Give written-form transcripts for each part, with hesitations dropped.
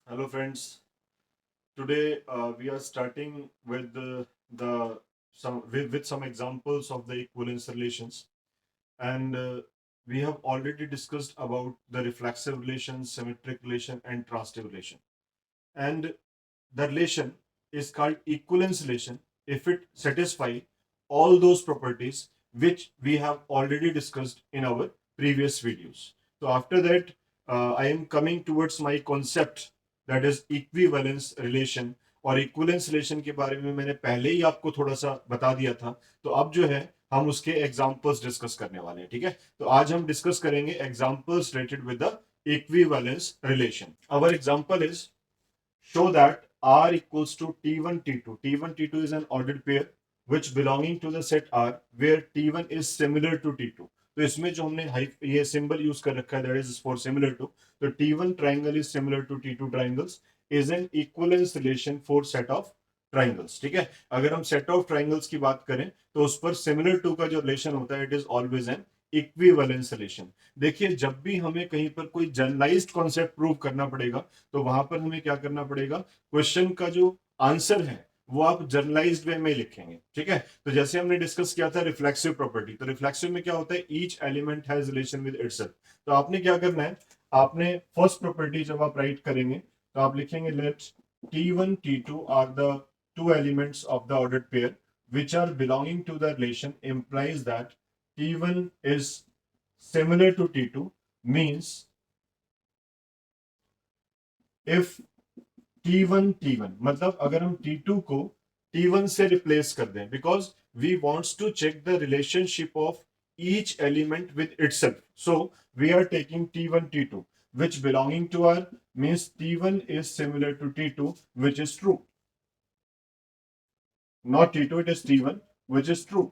Hello, friends. Today we are starting with the some with some examples of the equivalence relations, and we have already discussed about the reflexive relation, symmetric relation, and transitive relation. And the relation is called equivalence relation if it satisfy all those properties which we have already discussed in our previous videos. So after that, I am coming towards my concept that is equivalence relation. और equivalence relation के बारे में मैंने पहले ही आपको थोड़ा सा बता दिया था, तो अब जो है हम उसके एग्जांपल्स डिस्कस करने वाले हैं. ठीक है, तो आज हम डिस्कस करेंगे examples related with the equivalence relation. Our example is show that R equals to T1, T2. T1, T2 is an ordered pair which belonging to the set R where T1 is similar to T2. तो इसमें जो हमने ये symbol use कर रखा है that is for similar to, तो T1 triangle is similar to T2 triangles is an equivalence relation for set of triangles. ठीक है, अगर हम सेट ऑफ ट्राइंगल्स की बात करें तो उस पर सिमिलर टू का जो रिलेशन होता है it is always an equivalence relation. देखिए, जब भी हमें कहीं पर कोई जनरलाइज्ड कॉन्सेप्ट प्रूव करना पड़ेगा तो वहां पर हमें क्या करना पड़ेगा, क्वेश्चन का जो आंसर है वो आप जर्नलाइज्ड वे में लिखेंगे. ठीक है, तो जैसे हमने डिस्कस किया था रिफ्लेक्सिव प्रॉपर्टी, तो रिफ्लेक्सिव में क्या होता है, each element has relation with itself. तो आपने क्या करना है, आपने फर्स्ट प्रॉपर्टी जब आप राइट करेंगे तो आप लिखेंगे let T1 T2 are the two elements of the ordered pair which are belonging to the relation implies that T1 is similar to T2 means if T1 T1 मतलब अगर हम T2 को T1 से replace कर दें because we wants to check the relationship of each element with itself, so we are taking T1 T2 which belonging to R means T1 is similar to T2, which is true. Not T2, it is T1, which is true.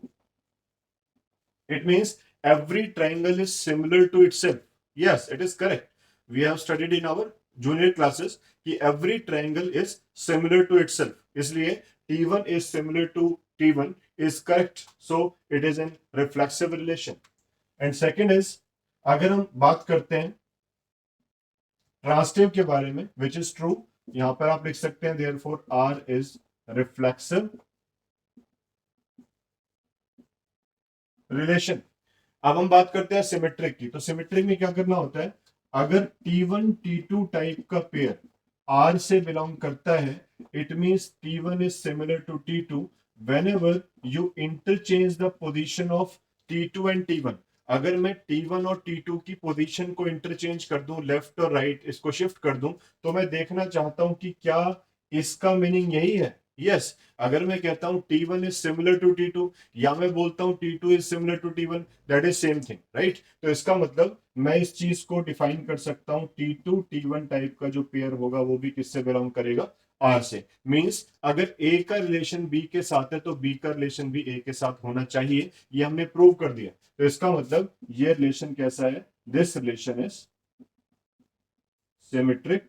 It means every triangle is similar to itself. Yes, it is correct. We have studied in our junior classes कि every triangle is similar to itself. इसलिए T1 is similar to T1 is correct. So it is in reflexive relation. And second is, अगर हम बात करते हैं transitive के बारे में, which is true, यहां पर आप लिख सकते हैं therefore R is reflexive relation. अब हम बात करते हैं सिमेट्रिक की, तो सिमेट्रिक में क्या करना होता है, अगर T1 T2 टाइप का पेयर R से बिलोंग करता है it means T1 is similar to T2 whenever you interchange the position of T2 and T1. अगर मैं T1 और T2 की पोजीशन को इंटरचेंज कर दूं, लेफ्ट और राइट इसको शिफ्ट कर दूं, तो मैं देखना चाहता हूं कि क्या इसका मीनिंग यही है. यस yes, अगर मैं कहता हूं T1 is similar to T2 या मैं बोलता हूं T2 is similar to T1, that is same thing, right. तो इसका मतलब मैं इस चीज को डिफाइन कर सकता हूं T2 T1 टाइप का जो पेयर होगा वो भी किससे बिलोंग करेगा, आर से. मींस अगर ए का रिलेशन बी के साथ है तो बी का रिलेशन भी ए के साथ होना चाहिए, ये हमने प्रूव कर दिया. तो इसका मतलब ये रिलेशन कैसा है, this relation is symmetric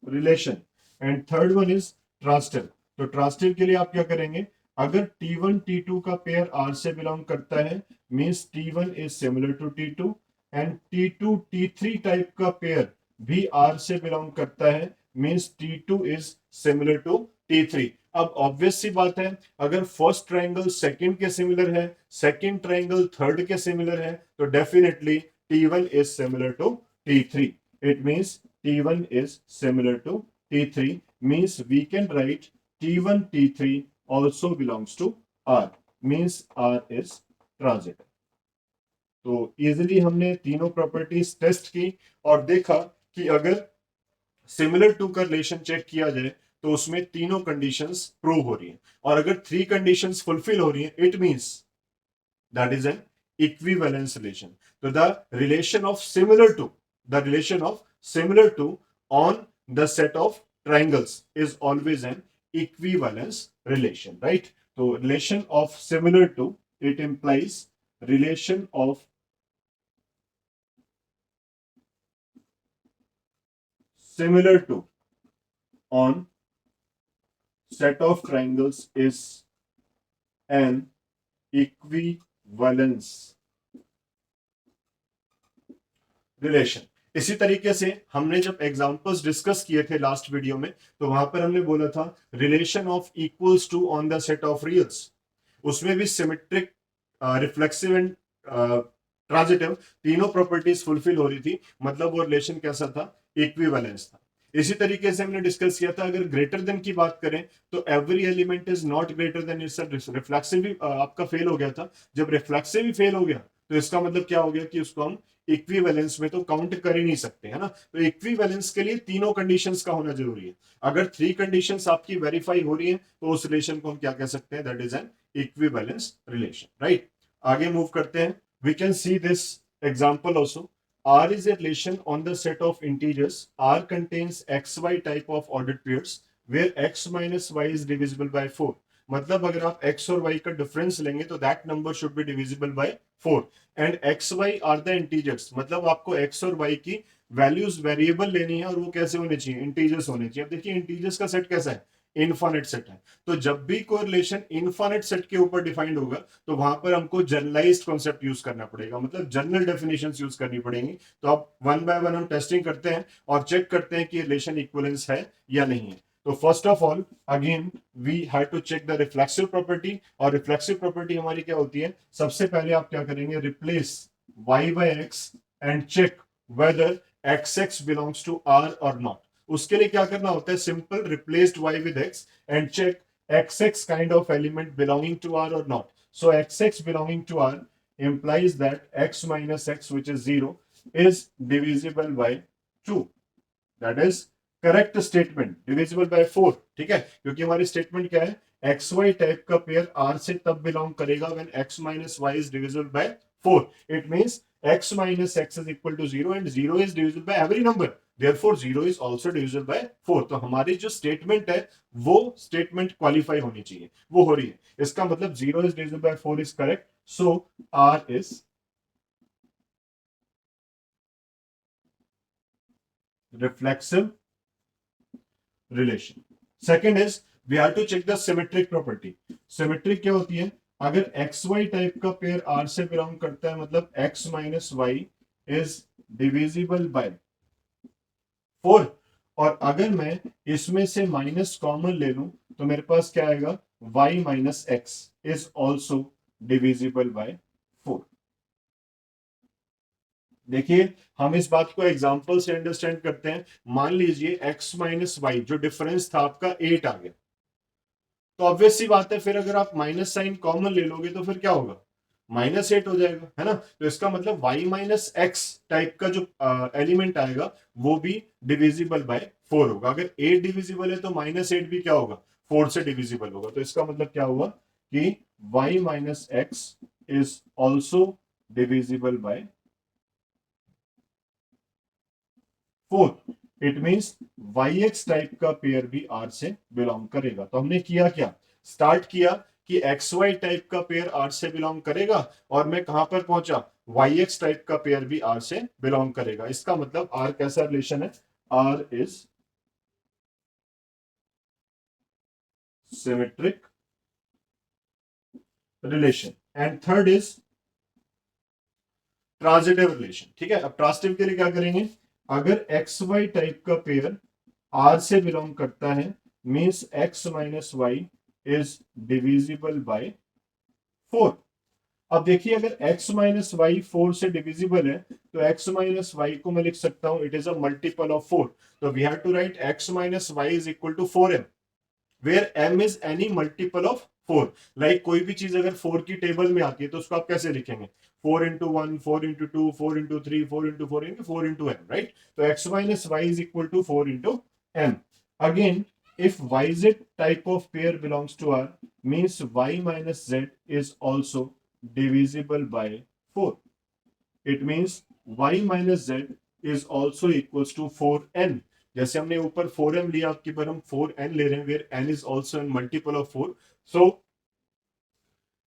relation. And third one is transitive. तो ट्रांसिटिव के लिए आप क्या करेंगे, अगर T1 T2 का पेयर R से बिलोंग करता है means T1 is similar to T2 and T2 T3 type का पेयर भी R से बिलोंग करता है means T2 is similar to T3. अब ऑब्वियस सी बात है, अगर फर्स्ट ट्राइंगल सेकंड के सिमिलर है, सेकंड ट्राइंगल थर्ड के सिमिलर है, तो definitely T1 is similar to T3. It means T1 is similar to T3 means we can write T1 T3 also belongs to R means R is transitive. तो easily हमने तीनों properties test की और देखा कि अगर सिमिलर टू का relation check किया जाए तो उसमें तीनों कंडीशंस प्रूव हो रही हैं, और अगर थ्री कंडीशंस फुलफिल हो रही हैं it means that is an equivalence relation. So the relation of similar to on the set of triangles is always an equivalence relation, right? So relation of similar to, it implies relation of similar to on set of triangles is an equivalence relation. इसी तरीके से हमने जब examples discuss किए थे last video में, तो वहां पर हमने बोला था relation of equals to on the set of reals, उसमें भी सिमेट्रिक, रिफ्लेक्सिव एंड ट्रांजिटिव तीनों प्रॉपर्टीज फुलफिल हो रही थी, मतलब वो रिलेशन कैसा था, इक्विवेलेंस था। इसी तरीके से हमने डिस्कस किया था अगर ग्रेटर देन की बात करें तो every element is not greater than it's, reflexive भी आपका फेल हो गया था। जब रिफ्लेक्सिव भी फेल हो गया तो इसका मतलब क्या हो गया कि उसको हम इक्विवेलेंस में तो काउंट कर ही नहीं सकते, है ना। तो इक्विवेलेंस के लिए तीनों कंडीशंस का होना जरूरी है। अगर थ्री कंडीशंस आपकी वेरीफाई हो रही है तो उस रिलेशन को हम क्या कह सकते हैं, that is an equivalence relation, right. आगे मूव करते हैं। We can see this example also. R is a relation on the set of integers. R contains xy type of ordered pairs where x minus y is divisible by 4. मतलब अगर आप x और y का difference लेंगे तो that number should be divisible by 4 and x y are the integers, मतलब आपको x और y की वैल्यूज वेरिएबल लेनी है और वो कैसे होने चाहिए, इंटीजर्स होने चाहिए। अब देखिए इंटीजर्स का सेट कैसा है, इनफाइनाइट सेट है। तो जब भी कोई रिलेशन इनफाइनाइट सेट के ऊपर डिफाइंड होगा तो वहां पर हमको जनरलाइज्ड कॉन्सेप्ट यूज करना पड़ेगा, मतलब जनरल डेफिनेशंस यूज करनी पड़ेंगी। तो अब वन बाय वन हम टेस्टिंग करते हैं और चेक करते हैं कि रिलेशन इक्विवेलेंस है या नहीं है। तो first of all again we have to check the reflexive property, और रिफ्लेक्सिव प्रॉपर्टी हमारी क्या होती है, सबसे पहले आप क्या करेंगे, replace y by x and check whether xx belongs to r और नॉट। उसके लिए क्या करना होता है, simple replaced y with x and check xx kind of element belonging to R or not. So xx belonging to R implies that x minus x, which is 0, is divisible by 2. That is correct statement, divisible by 4, ठीक है, क्योंकि हमारी statement क्या है, x y type का pair r से तब belong करेगा when x minus y is divisible by 4. It means x minus x is equal to 0 and 0 is divisible by every number, therefore 0 is also divisible by 4. तो हमारी जो statement है वो statement qualify होनी चाहिए, वो हो रही है। इसका मतलब 0 is divisible by 4 is correct, so R is reflexive relation. Second is we have to check the symmetric property. Symmetric क्या होती है, अगर एक्स वाई टाइप का पेयर आर से बिलोंग करता है मतलब x minus y is divisible by 4, और अगर मैं इसमें से माइनस कॉमन ले लूं तो मेरे पास क्या आएगा, y minus x is also divisible by 4। देखिए हम इस बात को एग्जांपल से अंडरस्टैंड करते हैं। मान लीजिए x माइनस वाई जो डिफरेंस था आपका 8 आ गया, तो ऑब्वियस सी बात है फिर अगर आप माइनस साइन कॉमन ले लोगे तो फिर क्या होगा, -8 हो जाएगा, है ना। तो इसका मतलब y माइनस एक्स टाइप का जो एलिमेंट आएगा वो भी डिविजिबल बाय 4 होगा। अगर 8 डिविजिबल है तो -8 भी क्या होगा, 4 से डिविजिबल होगा। तो इसका मतलब क्या हुआ कि y minus x is also divisible by 4। It means yx type का पेयर भी R से बिलोंग करेगा। तो हमने किया क्या, स्टार्ट किया कि xy टाइप का पेयर R से बिलोंग करेगा, और मैं कहां पर पहुंचा, yx टाइप का पेयर भी R से बिलोंग करेगा। इसका मतलब R कैसा रिलेशन है, R is symmetric relation. And third is transitive relation, ठीक है। अब ट्रांजिटिव के लिए क्या करेंगे, अगर एक्स वाई टाइप का पेयर आर से बिलोंग करता है means x minus y is divisible by 4। अब देखिए अगर x माइनस वाई 4 से डिविजिबल है तो x माइनस वाई को मैं लिख सकता हूं it is a multiple of 4। तो we have to write x minus y is equal to 4m, where m is any multiple of 4। Like कोई भी चीज अगर 4 की टेबल में आती है तो उसको आप कैसे लिखेंगे, 4 into 1, 4 into 2, 4 into 3, 4 into 4 into 4 into m, right. तो x minus y is equal to 4 into m। Again if yz type of pair belongs to R means y minus z is also divisible by 4. It means y minus z is also equals to 4n। जैसे हमने ऊपर 4m लिया, आपकी पर हम 4n ले रहे हैं where n is also a multiple of 4। So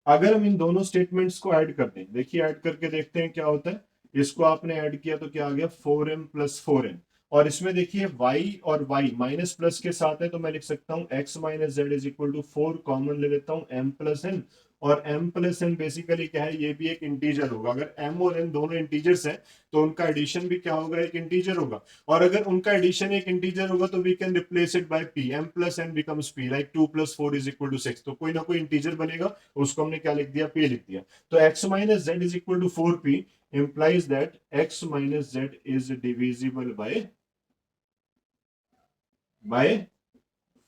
अगर हम इन दोनों स्टेटमेंट्स को ऐड कर दें, देखिए ऐड करके देखते हैं क्या होता है। इसको आपने ऐड किया तो क्या आ गया, 4m प्लस 4n, और इसमें देखिए y और y माइनस प्लस के साथ है तो मैं लिख सकता हूं x minus z is equal to 4 common ले लेता हूं m प्लस n, और m प्लस n बेसिकली क्या है, ये भी एक इंटीजर होगा। अगर m और n दोनों इंटीजर्स हैं तो उनका एडिशन भी क्या होगा, एक इंटीजर होगा। और अगर उनका एडिशन एक इंटीजर होगा तो we can replace it by p, m plus n becomes p, like 2 plus 4 is equal to 6। तो कोई ना कोई इंटीजर बनेगा, उसको हमने क्या लिख दिया, p लिख दिया। तो x minus z is equal to 4p implies that x minus z is divisible by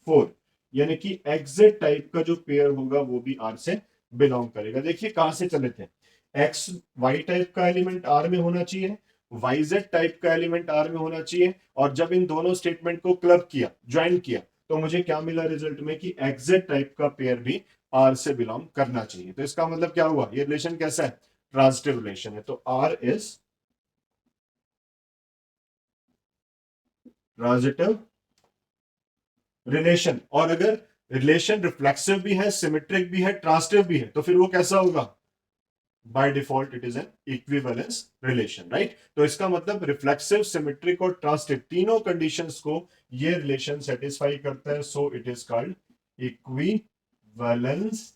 4, यानी कि एग्जैक्ट टाइप का जो पेयर होगा वो भी R से बिलोंग करेगा। देखिए कहां से चले थे, x y टाइप का एलिमेंट R में होना चाहिए, yz टाइप का एलिमेंट R में होना चाहिए, और जब इन दोनों स्टेटमेंट को क्लब किया, ज्वाइन किया, तो मुझे क्या मिला रिजल्ट में कि एग्जैक्ट टाइप का पेयर भी R से बिलोंग करना चाहिए। तो इसका मतलब क्या हुआ, ये रिलेशन कैसा है, ट्रांजिटिव रिलेशन है। तो R इज ट्रांजिटिव रिलेशन। और अगर रिलेशन रिफ्लेक्सिव भी है, सिमेट्रिक भी है, ट्रांजिटिव भी है, तो फिर वो कैसा होगा, by default it is an equivalence relation, right. तो इसका मतलब रिफ्लेक्सिव, सिमेट्रिक और ट्रांजिटिव तीनों कंडीशंस को ये रिलेशन सेटिस्फाई करता है, so it is called equivalence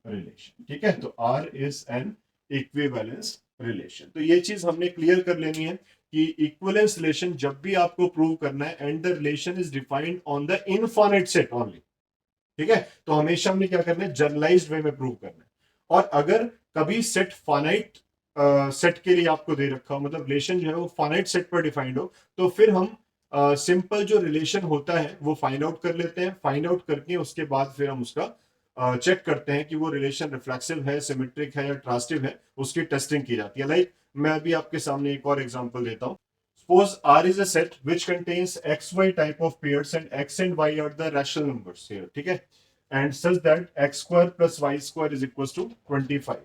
relation. ठीक है, तो R is an equivalence relation. तो ये चीज हमने क्लियर कर लेनी है कि इक्विवेलेंस रिलेशन जब भी आपको प्रूव करना है, and the relation is defined on the infinite set only. ठीक है, तो हमेशा हमने क्या करना है, जनरलाइज्ड वे में प्रूव करना है। और अगर कभी सेट फाइनाइट सेट के लिए आपको दे रखा हो, मतलब रिलेशन जो है वो फाइनाइट सेट पर डिफाइंड हो, तो फिर हम सिंपल जो रिलेशन होता है वो फाइंड आउट कर लेते हैं। फाइंड आउट करके उसके बाद फिर हम उसका चेक करते हैं कि वो रिलेशन रिफ्लेक्सिव है, सिमेट्रिक है या ट्रांजिटिव है, उसकी टेस्टिंग की जाती है। लाइक मैं अभी आपके सामने एक और एग्जांपल देता हूं। Suppose R is a set which contains XY type of pairs and X and Y are the rational numbers here, ठीक है, and such that X square plus Y square is equals to 25।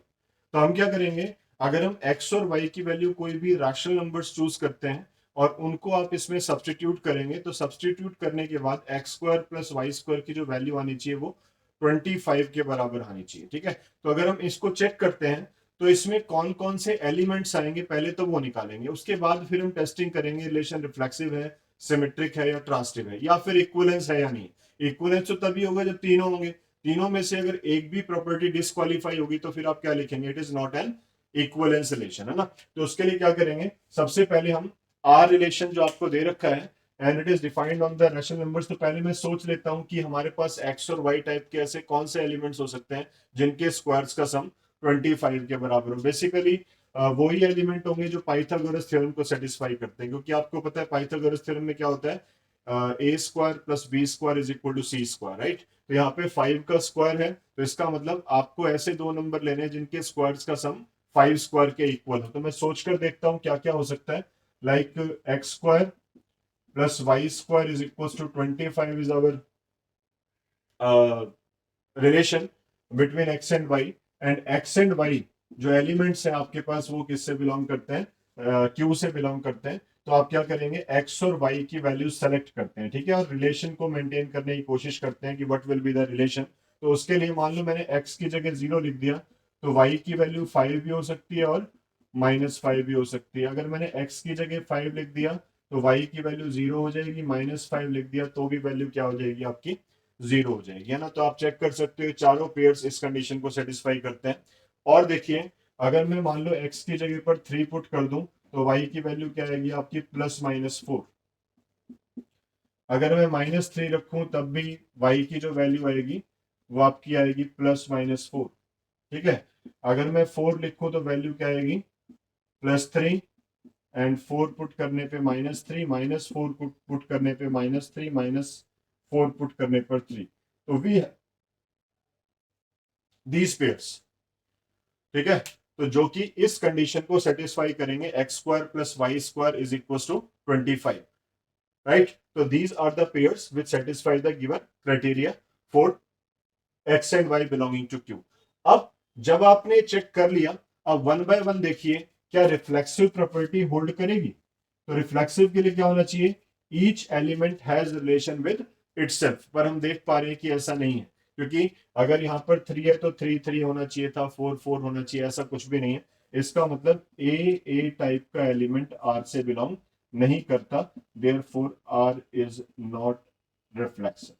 तो हम क्या करेंगे, अगर हम X और Y की वैल्यू कोई भी रैशनल नंबर्स चूज करते हैं और उनको आप इसमें सब्सटीट्यूट करेंगे, तो सब्सटीट्यूट करने के बाद x square plus Y square की जो वैल्यू आनी चाहिए वो 25 के बराबर आनी चाहिए। ठीक है, तो अगर हम इसको चेक करते हैं तो इसमें कौन कौन से एलिमेंट्स आएंगे, पहले तो वो निकालेंगे, उसके बाद फिर हम टेस्टिंग करेंगे रिलेशन रिफ्लेक्सिव है, सिमेट्रिक है या ट्रांजिटिव है, या फिर इक्विवेलेंस है या नहीं। इक्विवेलेंस तो तभी होगा जब तीनों होंगे, तीनों में से अगर एक भी प्रॉपर्टी डिस्क्वालीफाई होगी तो फिर आप क्या लिखेंगे, it is not an equivalence relation, है ना। तो उसके लिए क्या करेंगे, सबसे पहले हम आर रिलेशन जो आपको दे रखा है and it is defined on the rational numbers, तो पहले मैं सोच लेता हूं कि हमारे पास एक्स और वाई टाइप के ऐसे कौन से एलिमेंट्स हो सकते हैं जिनके स्क्वायर्स का सम 25 के बराबर हो। बेसिकली वही एलिमेंट होंगे जो पाइथागोरस थ्योरम को सेटिस्फाई करते हैं, क्योंकि आपको पता है पाइथागोरस थ्योरम में क्या होता है, A square plus B square is equal to C square, right. तो यहाँ पे 5 का स्क्वायर है, तो इसका मतलब आपको ऐसे दो नंबर लेने हैं जिनके स्क्वायर्स का सम 5 स्क्वायर के इक्वल हो। तो मैं सोच कर देखता हूँ क्या क्या हो सकता है, like x square plus Y square is equal to 25 is our relation between x and y. And x and y जो एलिमेंट्स हैं आपके पास वो किससे बिलोंग करते हैं, क्यू से बिलोंग करते हैं। तो आप क्या करेंगे, एक्स और वाई की वैल्यू सेलेक्ट करते हैं, ठीक है, और रिलेशन को मेंटेन करने की कोशिश करते हैं कि what will be the relation. तो उसके लिए मान लो मैंने एक्स की जगह 0 लिख दिया, तो वाई की वैल्यू 5 भी हो सकती है और -5 भी हो सकती है। अगर मैंने एक्स की जगह 5 लिख दिया तो वाई की वैल्यू 0 हो जाएगी, -5 लिख दिया तो भी वैल्यू क्या हो जाएगी आपकी, 0 हो जाएगी, है ना। तो आप चेक कर सकते हो चारों पेयर्स इस कंडीशन को सेटिस्फाई करते हैं। और देखिए अगर मैं मान लो x की जगह पर 3 पुट कर दूं तो y की वैल्यू क्या आएगी आपकी, +-4। अगर मैं -3 रखूं तब भी y की जो वैल्यू आएगी वो आपकी आएगी +-4। ठीक है, अगर मैं 4 लिखूं तो वैल्यू क्या आएगी, +3, एंड 4 पुट करने पे -3, -4 पुट करने पे -3, -4 पुट करने पर 3। तो वी दीज पेयर्स, ठीक है, तो जो कि इस कंडीशन को सेटिस्फाई करेंगे, X square plus Y square is equal to 25, right. तो these are the pairs which satisfy the given criteria for X and Y belonging to Q. अब जब आपने चेक कर लिया, अब वन बाय वन देखिए क्या रिफ्लेक्सिव प्रॉपर्टी होल्ड करेगी। तो रिफ्लेक्सिव के लिए क्या होना चाहिए, each element has relation with itself, पर हम देख पा रहे हैं कि ऐसा नहीं है, क्योंकि अगर यहाँ पर 3 है तो 3 होना चाहिए था, 4 होना चाहिए, ऐसा कुछ भी नहीं है। इसका मतलब ए टाइप का एलिमेंट आर से बिलोंग नहीं करता, therefore r is not reflexive.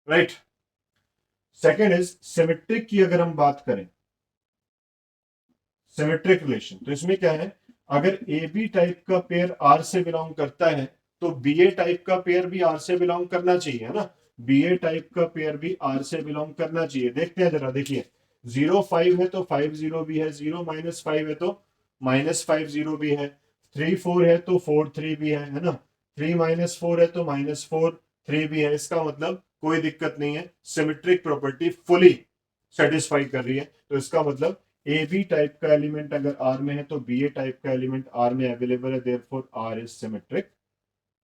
Right. Second is symmetric की अगर हम बात करें, सिमेट्रिक रिलेशन, तो इसमें क्या है, अगर ए बी टाइप का पेयर आर से बिलोंग करता है तो बी ए टाइप का पेयर भी आर से बिलोंग करना चाहिए, है ना। बी ए टाइप का पेयर भी आर से बिलोंग करना चाहिए। देखते हैं जरा, देखिए 0 5 है तो 5 0 भी है, 0 - 5 है तो -5 0 भी है, 3 4 है तो 4 3 भी है ना, 3 - 4 है तो -4 3 भी है। इसका मतलब कोई दिक्कत नहीं है, सिमेट्रिक प्रॉपर्टी फुली सेटिस्फाई कर रही है। तो इसका मतलब ए बी टाइप का एलिमेंट अगर आर में है तो बी ए टाइप का एलिमेंट आर में अवेलेबल है, therefore r is symmetric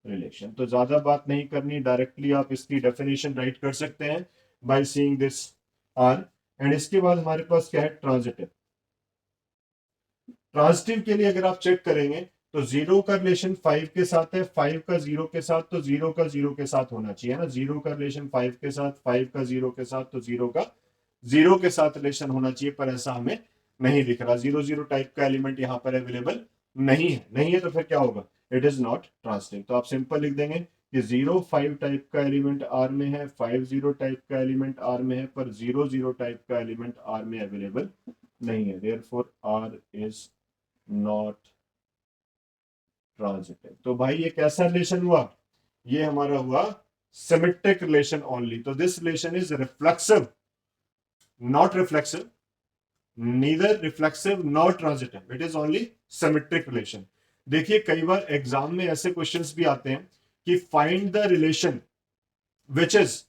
relation. तो ज्यादा बात नहीं करनी, डायरेक्टली आप इसकी डेफिनेशन राइट कर सकते हैं by seeing this r. And इसके बाद हमारे पास क्या है, ट्रांजिटिव। ट्रांजिटिव के लिए अगर आप चेक करेंगे तो 0 का रिलेशन 5 के साथ है, 5 का 0 के साथ, तो 0 का 0 के साथ होना चाहिए ना। 0 का रिलेशन 5 के साथ, 5 का 0 के साथ, तो 0 का 0 के साथ रिलेशन होना चाहिए, पर ऐसा हमें नहीं दिख रहा। 0 0 टाइप का एलिमेंट यहाँ पर अवेलेबल नहीं है, नहीं है तो फिर क्या होगा, इट इज नॉट ट्रांजिटिव। तो आप सिंपल लिख देंगे कि 0 5 टाइप का एलिमेंट आर में है, 5 0 टाइप का एलिमेंट आर में है, पर 0 0 टाइप का एलिमेंट आर में अवेलेबल नहीं है, therefore r is not transitive. तो भाई ये कैसा रिलेशन हुआ, ये हमारा हुआ सिमेट्रिक रिलेशन ओनली। तो this relation is reflexive, not reflexive, neither reflexive nor transitive, it is only symmetric relation. देखिए कई बार एग्जाम में ऐसे क्वेश्चंस भी आते हैं कि find the relation which is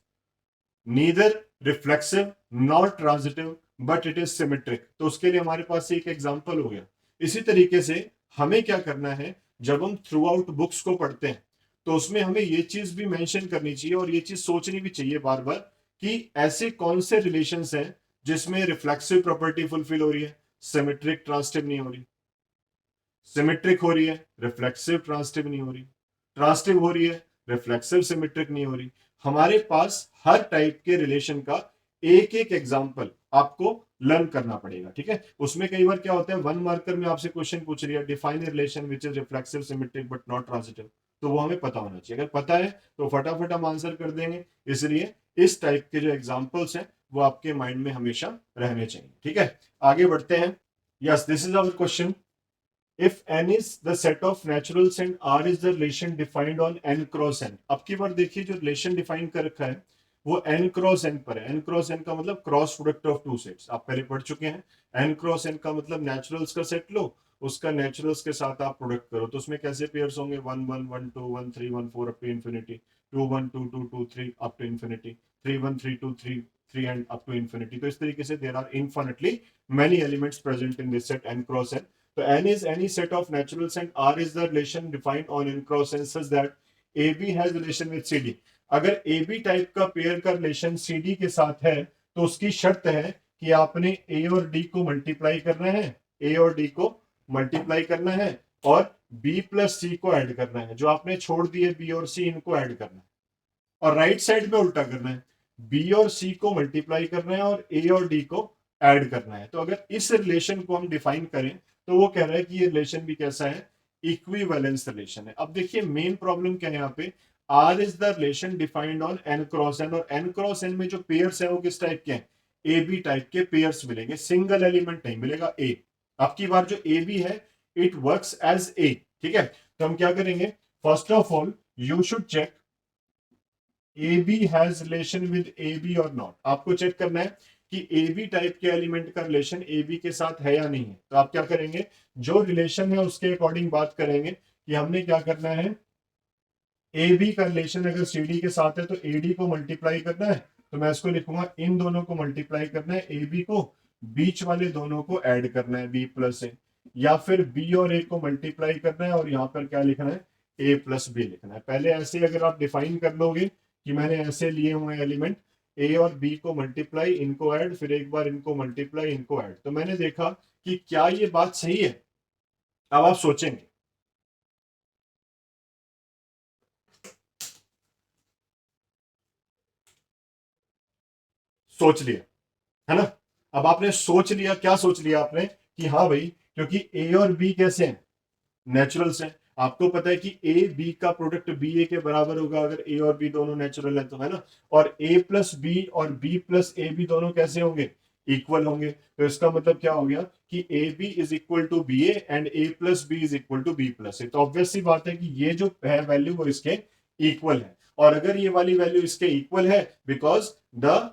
neither reflexive nor transitive but it is symmetric. तो उसके लिए हमारे पास एक एग्जांपल हो गया। इसी तरीके से हमें क्या करना है, जब हम थ्रू आउट बुक्स को पढ़ते हैं तो उसमें हमें ये चीज भी मेंशन करनी चाहिए और ये चीज सोचनी भी चाहिए बार बार कि ऐसे कौन से रिलेशंस हैं जिसमें रिफ्लेक्सिव प्रॉपर्टी फुलफिल हो रही है, सिमेट्रिक ट्रांजिटिव नहीं हो रही, सिमेट्रिक हो रही है, रिफ्लेक्सिव ट्रांजिटिव नहीं हो रही, ट्रांजिटिव हो रही है, रिफ्लेक्सिव सिमेट्रिक नहीं हो रही। हमारे पास हर टाइप के रिलेशन का एक एक एग्जांपल आपको लर्न करना पड़ेगा, ठीक है। उसमें कई बार क्या होता है, 1 मार्कर में आपसे क्वेश्चन पूछ रही है, define a relation which is reflexive symmetric but not transitive, तो वो हमें पता होना चाहिए। अगर पता है तो फटाफट हम आंसर कर देंगे। इसलिए इस टाइप के जो एग्जाम्पल्स हैं वो आपके माइंड में हमेशा रहने चाहिए, ठीक है। आगे बढ़ते हैं। Yes, this is our question. If n is the set of naturals and r is the relation defined on n cross n। अब की बार देखिए जो रिलेशन डिफाइन कर रखा है वो n क्रॉस n पर है। n क्रॉस n का मतलब cross product of two sets, आप पहले पढ़ चुके हैं। n क्रॉस n का मतलब नेचुरल्स का सेट लो, उसका नेचुरल्स के साथ आप प्रोडक्ट करो, तो उसमें कैसे पेयर्स होंगे, 1 1 1 2 1 3 1 4 up to infinity, 2 1 2 2 2 3 up to infinity, 3 1 3 2 3 3 and up to infinity. तो इस तरीके से there are infinitely many elements present in this set n cross n। So n is any set of naturals and R is the relation defined on n cross n such that AB has relation with CD। अगर AB type का pair का relation CD के साथ है तो उसकी शर्त है कि आपने A और D को मल्टीप्लाई करना है, A और D को मल्टीप्लाई करना है और B प्लस C को ऐड करना है। जो आपने छोड़ दिए B और C, इनको ऐड करना है और राइट साइड में उल्टा करना है, बी और सी को मल्टीप्लाई करना है और ए और डी को ऐड करना है। तो अगर इस रिलेशन को हम डिफाइन करें तो वो कह रहा है कि ये रिलेशन भी कैसा है, इक्विवेलेंस रिलेशन है। अब देखिए मेन प्रॉब्लम क्या है यहाँ पे, R is the relation defined on N cross N, और एन क्रॉस एन में जो पेयर्स है वो किस टाइप के हैं, ए बी टाइप के पेयर्स मिलेंगे, सिंगल एलिमेंट नहीं मिलेगा ए। आपकी बार जो ए बी है इट वर्क्स एज ए, ठीक है। तो हम क्या करेंगे, first of all you should check A B has relation with A B और नॉट। आपको चेक करना है कि ए बी टाइप के एलिमेंट का रिलेशन ए बी के साथ है या नहीं है। तो आप क्या करेंगे, जो रिलेशन है उसके अकॉर्डिंग बात करेंगे कि हमने क्या करना है, ए बी का रिलेशन अगर सी डी के साथ है तो ए डी को मल्टीप्लाई करना है, तो मैं इसको लिखूंगा इन दोनों को मल्टीप्लाई करना है, ए बी को, बीच वाले दोनों को ऐड करना है बी प्लस ए, या फिर बी और ए को मल्टीप्लाई करना है और यहाँ पर क्या लिखना है, ए प्लस बी लिखना है। पहले ऐसे अगर आप डिफाइन कर लोगे कि मैंने ऐसे लिए हुए एलिमेंट, ए और बी को मल्टीप्लाई, इनको ऐड, फिर एक बार इनको मल्टीप्लाई, इनको ऐड, तो मैंने देखा कि क्या ये बात सही है। अब आप सोचेंगे, सोच लिया, है ना। अब आपने सोच लिया, क्या सोच लिया आपने कि हाँ भाई, क्योंकि ए और बी कैसे हैं, नेचुरल्स हैं। आपको पता है कि ए बी का प्रोडक्ट बी ए के बराबर होगा अगर ए और बी दोनों नेचुरल है तो, है ना। और ए प्लस बी और बी प्लस ए भी दोनों कैसे होंगे, इक्वल होंगे। तो इसका मतलब क्या हो गया कि A B is equal to B A and A plus B is equal to B plus A. तो ऑब्वियस सी बात है कि ये जो है वैल्यू वो इसके इक्वल है। और अगर ये वाली वैल्यू इसके इक्वल है, because the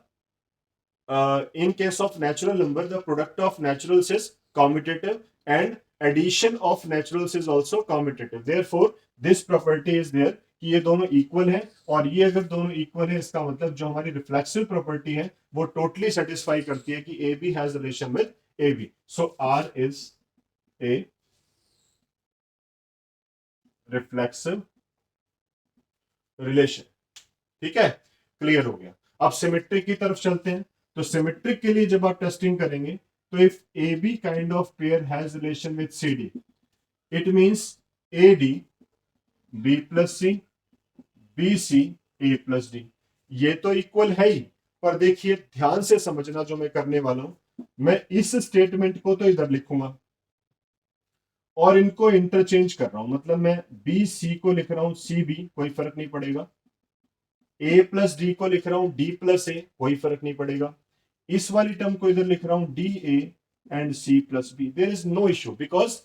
in case of natural number the product of naturals is commutative and addition of naturals is also commutative, therefore this property is there कि ये दोनों इक्वल है। और ये अगर दोनों इक्वल है इसका मतलब जो हमारी रिफ्लेक्सिव प्रॉपर्टी है वो टोटली सेटिस्फाई करती है कि A B has relation with A B. So R is a reflexive relation. ठीक है, क्लियर हो गया। अब सिमेट्रिक की तरफ चलते हैं। तो सिमेट्रिक के लिए जब आप टेस्टिंग करेंगे तो if A B kind of pair has relation with C D, it means A D B plus C, B C A plus D. ये तो इक्वल है ही, पर देखिए ध्यान से समझना जो मैं करने वाला हूं। मैं इस स्टेटमेंट को तो इधर लिखूंगा और इनको इंटरचेंज कर रहा हूं, मतलब मैं बी सी को लिख रहा हूं सी बी, कोई फर्क नहीं पड़ेगा। ए प्लस डी को लिख रहा हूं डी प्लस ए, कोई फर्क नहीं पड़ेगा। इस वाली टर्म को इधर लिख रहा हूं D A and C plus B, there is no issue because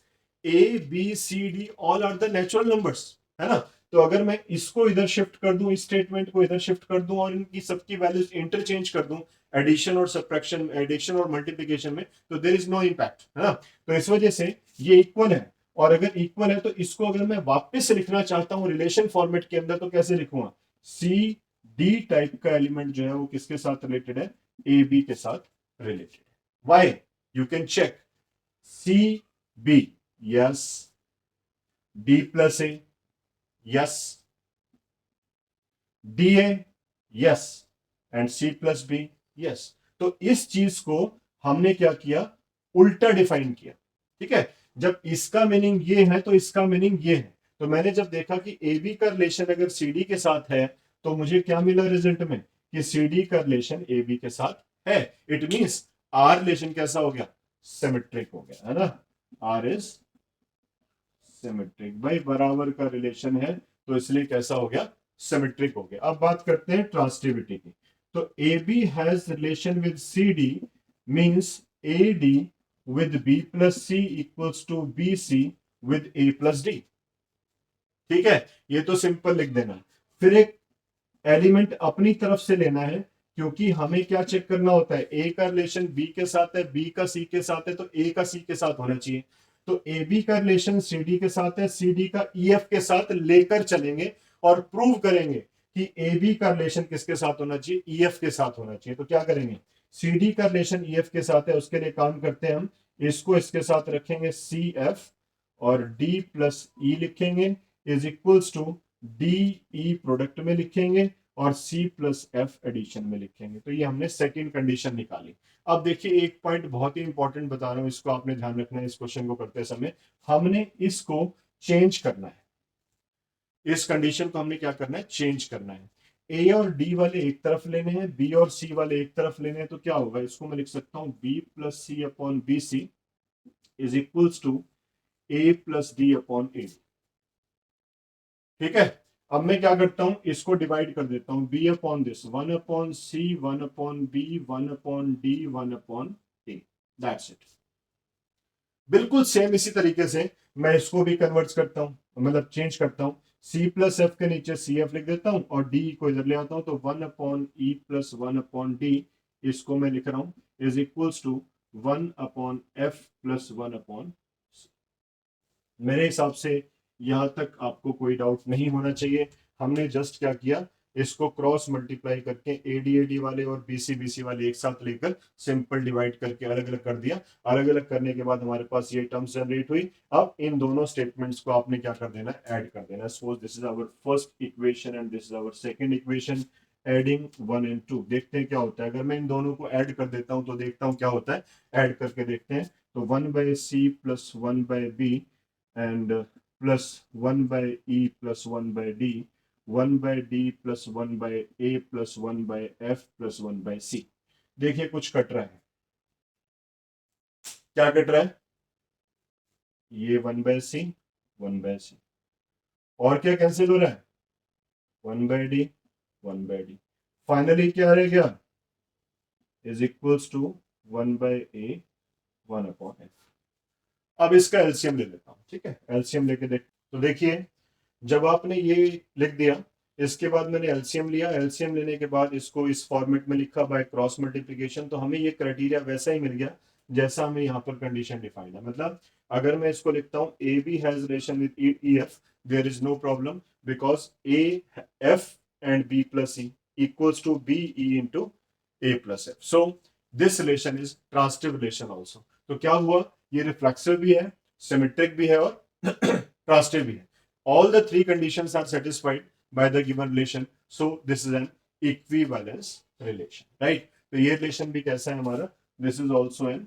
A B C D all are the natural numbers, है ना। तो अगर मैं इसको इधर शिफ्ट कर दूं, इस स्टेटमेंट को इधर शिफ्ट कर दूं और इनकी सबकी वैल्यूज इंटरचेंज कर दूं एडिशन और सब्ट्रैक्शन, एडिशन और मल्टीप्लिकेशन में, तो देयर इज नो इंपैक्ट, है ना। तो इस वजह से ये इक्वल है। और अगर इक्वल है तो इसको अगर मैं वापस लिखना चाहता हूं रिलेशन फॉर्मेट के अंदर तो कैसे लिखूंगा, सी डी टाइप का एलिमेंट जो है वो किसके साथ रिलेटेड है, ए बी के साथ रिलेटेड है। Why, you can check, C B yes, D plus A yes, D A yes and C plus B yes. तो इस चीज को हमने क्या किया, उल्टा डिफाइन किया। ठीक है, जब इसका मीनिंग ये है तो इसका मीनिंग ये है। तो मैंने जब देखा कि ए बी का रिलेशन अगर सी डी के साथ है तो मुझे क्या मिला रिजल्ट में, कि सी डी का रिलेशन ए बी के साथ है। इट मींस आर रिलेशन कैसा हो गया, सिमेट्रिक हो गया, है ना। आर इज सिमेट्रिक, भाई बराबर का रिलेशन है तो इसलिए कैसा हो गया, सिमेट्रिक हो गया। अब बात करते हैं ट्रांसिटिविटी की। तो A B has relation with C D means A D with b plus c equals to bc with a plus d। ठीक है, ये तो सिंपल लिख देना। फिर एक एलिमेंट अपनी तरफ से लेना है, क्योंकि हमें क्या चेक करना होता है, ए का रिलेशन बी के साथ है, बी का सी के साथ है, तो ए का सी के साथ होना चाहिए। तो ए बी का रिलेशन सी डी के साथ है, सी डी का ई एफ के साथ लेकर चलेंगे और प्रूव करेंगे कि ए बी का रिलेशन किसके साथ होना चाहिए, ई एफ के साथ होना चाहिए। तो क्या करेंगे, सी डी का रिलेशन ई एफ के साथ है, उसके लिए काम करते हैं हम, इसको इसके साथ रखेंगे सी एफ और डी प्लस ई लिखेंगे is equals to D E product में लिखेंगे और C प्लस एफ एडिशन में लिखेंगे। तो ये हमने सेकंड कंडीशन निकाली। अब देखिए एक पॉइंट बहुत ही इंपॉर्टेंट बता रहा हूं, इसको आपने ध्यान रखना है इस क्वेश्चन को करते समय। हमने इसको चेंज करना है, इस कंडीशन को हमने क्या करना है, चेंज करना है। ए और डी वाले एक तरफ लेने हैं, बी और सी वाले एक तरफ लेने हैं। तो क्या होगा, इसको मैं लिख सकता हूं B plus C upon B C is equals to A plus D upon A. ठीक है, अब मैं क्या करता हूं, इसको डिवाइड कर देता हूं, B upon this one upon C, one upon B, one upon D, one upon A, that's it. बिल्कुल सेम इसी तरीके से मैं इसको भी कन्वर्ट करता हूं, मतलब चेंज करता हूं। सी प्लस एफ के नीचे सी एफ लिख देता हूं और डी को इधर ले आता हूं, तो one upon E plus one upon D, इसको मैं लिख रहा हूं is equals to one upon F plus one upon. मेरे हिसाब से यहां तक आपको कोई डाउट नहीं होना चाहिए। हमने जस्ट क्या किया, इसको क्रॉस मल्टीप्लाई करके एडी वाले और बीसी वाले एक साथ लेकर सिंपल डिवाइड करके अलग अलग कर दिया। अलग अलग करने के बाद हमारे पास ये टर्म्स जनरेट हुई। अब इन दोनों स्टेटमेंट्स को आपने क्या कर देना, ऐड कर देना। Suppose this is our first equation and this is our second equation, adding 1 and 2। देखते हैं क्या होता है, अगर मैं इन दोनों को ऐड कर देता हूं तो देखता हूं क्या होता है। ऐड करके देखते हैं, तो 1/c plus 1/b and plus 1 by e plus 1 by d, 1 by d plus 1 by a plus 1 by f plus 1 by c। देखिए कुछ कट रहा है, क्या कट रहा है, ये 1/c 1/c, और क्या कैंसिल हो रहा है, 1/d 1/d, फाइनली क्या रह गया, is equals to 1/a 1/f। अब इसका एलसीएम ले लेता हूं, ठीक है, एलसीएम लेके देख। तो देखिए जब आपने ये लिख दिया, इसके बाद मैंने एलसीएम लिया, एलसीएम लेने के बाद इसको इस फॉर्मेट में लिखा बाय क्रॉस मल्टीप्लिकेशन, तो हमें ये क्राइटेरिया वैसा ही मिल गया जैसा हमें यहाँ पर कंडीशन डिफाइंड है। मतलब अगर मैं इसको लिखता हूँ A B has relation with E F, there is no problem because A F and B plus E equals to B E into A plus F, so this relation is transitive relation also. तो क्या हुआ, ये reflexive भी है, symmetric भी है और transitive भी है। All the three conditions are satisfied by the given relation, so this is an equivalence relation, right? तो ये relation भी कैसा है हमारा, this is also an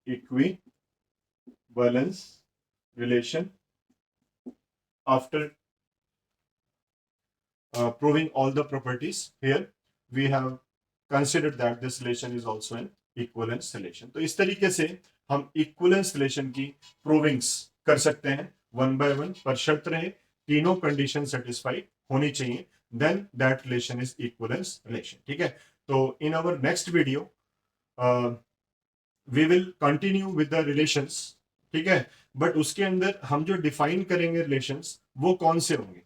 equivalence relation after proving all the properties. Here we have considered that this relation is also an equivalence relation. तो इस तरीके से हम equivalence relation की provings कर सकते हैं 1 by 1, पर शर्त रहे तीनों कंडीशन सेटिस्फाई होनी चाहिए, then that relation is equivalence relation, ठीक है। तो in our next video we will continue with the relations, ठीक है, बट उसके अंदर हम जो डिफाइन करेंगे रिलेशंस वो कौन से होंगे,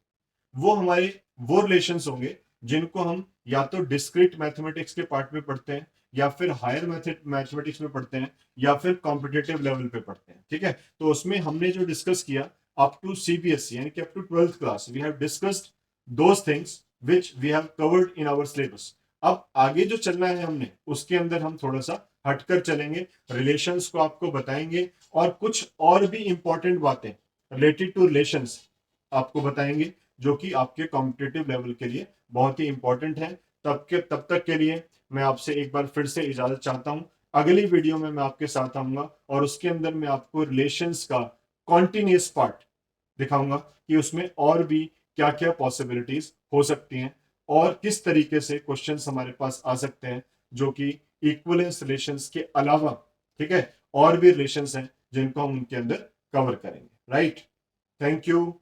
वो हमारे वो रिलेशंस होंगे जिनको हम या तो डिस्क्रीट मैथमेटिक्स के पार्ट में पढ़ते हैं, या फिर हायर मैथमेटिक्स में पढ़ते हैं, या फिर कॉम्पिटिटिव लेवल पे पढ़ते हैं, ठीक है। तो उसमें हमने जो डिस्कस किया अप टू सीबीएसई यानी कि up to 12th class, we have discussed those things which we have covered in our syllabus. अब आगे जो चलना है हमने उसके अंदर हम थोड़ा सा हटकर चलेंगे, रिलेशंस को आपको बताएंगे और कुछ और भी इंपॉर्टेंट बातें रिलेटेड टू रिलेशंस आपको बताएंगे जो कि आपके कॉम्पिटिटिव लेवल के लिए बहुत ही इंपॉर्टेंट है। तब तक के लिए मैं आपसे एक बार फिर से इजाजत चाहता हूं। अगली वीडियो में मैं आपके साथ आऊंगा और उसके अंदर मैं आपको रिलेशंस का कॉन्टिन्यूस पार्ट दिखाऊंगा कि उसमें और भी क्या क्या पॉसिबिलिटीज हो सकती हैं और किस तरीके से क्वेश्चंस हमारे पास आ सकते हैं जो कि इक्विवेलेंस रिलेशंस के अलावा, ठीक है, और भी रिलेशंस हैं जिनको हम उनके अंदर कवर करेंगे, राइट। Thank you.